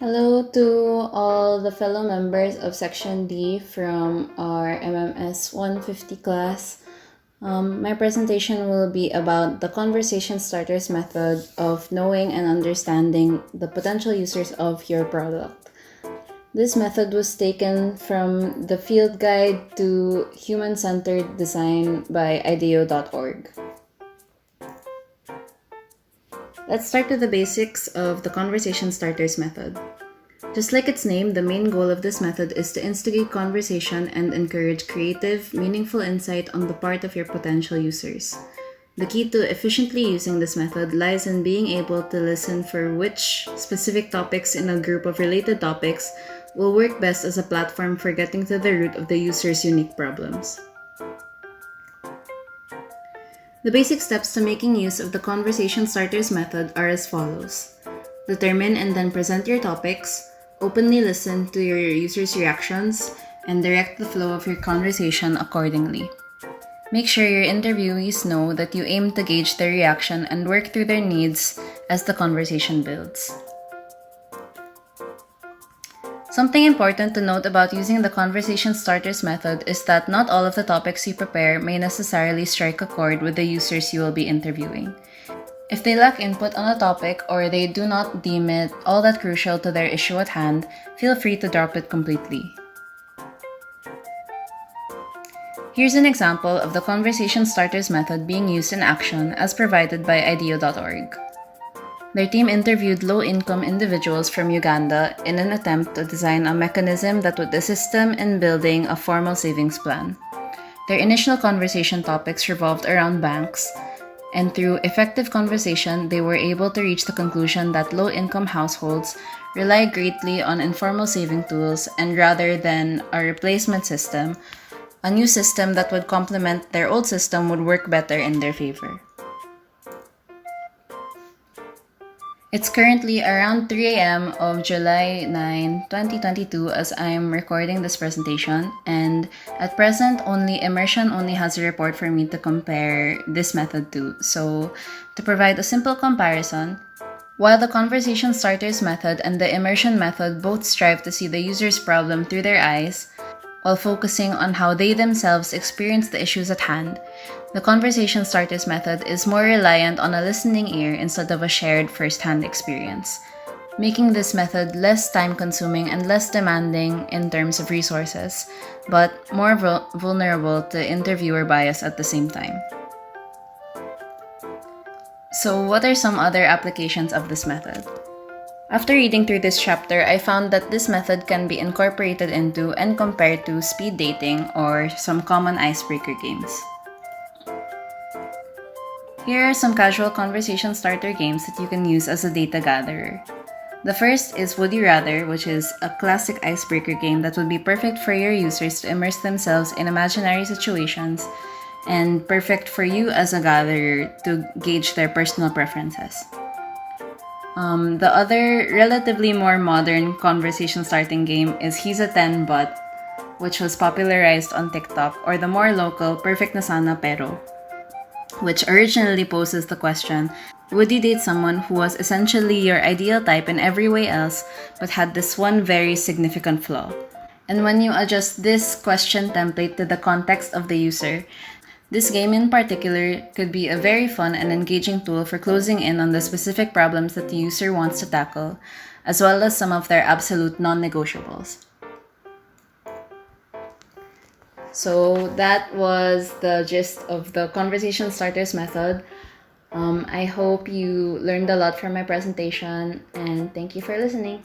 Hello to all the fellow members of Section D from our MMS 150 class. My presentation will be about the conversation starters method of knowing and understanding the potential users of your product. This method was taken from the Field Guide to Human-Centered Design by IDEO.org. Let's start with the basics of the conversation starters method. Just like its name, the main goal of this method is to instigate conversation and encourage creative, meaningful insight on the part of your potential users. The key to efficiently using this method lies in being able to listen for which specific topics in a group of related topics will work best as a platform for getting to the root of the user's unique problems. The basic steps to making use of the conversation starters method are as follows. Determine and then present your topics, openly listen to your users' reactions, and direct the flow of your conversation accordingly. Make sure your interviewees know that you aim to gauge their reaction and work through their needs as the conversation builds. Something important to note about using the conversation starters method is that not all of the topics you prepare may necessarily strike a chord with the users you will be interviewing. If they lack input on a topic or they do not deem it all that crucial to their issue at hand, feel free to drop it completely. Here's an example of the conversation starters method being used in action as provided by IDEO.org. Their team interviewed low-income individuals from Uganda in an attempt to design a mechanism that would assist them in building a formal savings plan. Their initial conversation topics revolved around banks, and through effective conversation, they were able to reach the conclusion that low-income households rely greatly on informal saving tools, and rather than a replacement system, a new system that would complement their old system would work better in their favor. It's currently around 3 a.m. of July 9, 2022 as I'm recording this presentation, and at present Immersion only has a report for me to compare this method to. So to provide a simple comparison, while the conversation starters method and the immersion method both strive to see the user's problem through their eyes, while focusing on how they themselves experience the issues at hand, the conversation starters method is more reliant on a listening ear instead of a shared first-hand experience, making this method less time-consuming and less demanding in terms of resources, but more vulnerable to interviewer bias at the same time. So, what are some other applications of this method? After reading through this chapter, I found that this method can be incorporated into and compared to speed dating or some common icebreaker games. Here are some casual conversation starter games that you can use as a data gatherer. The first is Would You Rather, which is a classic icebreaker game that would be perfect for your users to immerse themselves in imaginary situations and perfect for you as a gatherer to gauge their personal preferences. The other relatively more modern conversation starting game is He's a 10 But, which was popularized on TikTok, or the more local Perfect na Sana Pero, which originally poses the question, would you date someone who was essentially your ideal type in every way else, but had this one very significant flaw? And when you adjust this question template to the context of the user, this game in particular could be a very fun and engaging tool for closing in on the specific problems that the user wants to tackle, as well as some of their absolute non-negotiables. So that was the gist of the conversation starters method. I hope you learned a lot from my presentation, and thank you for listening.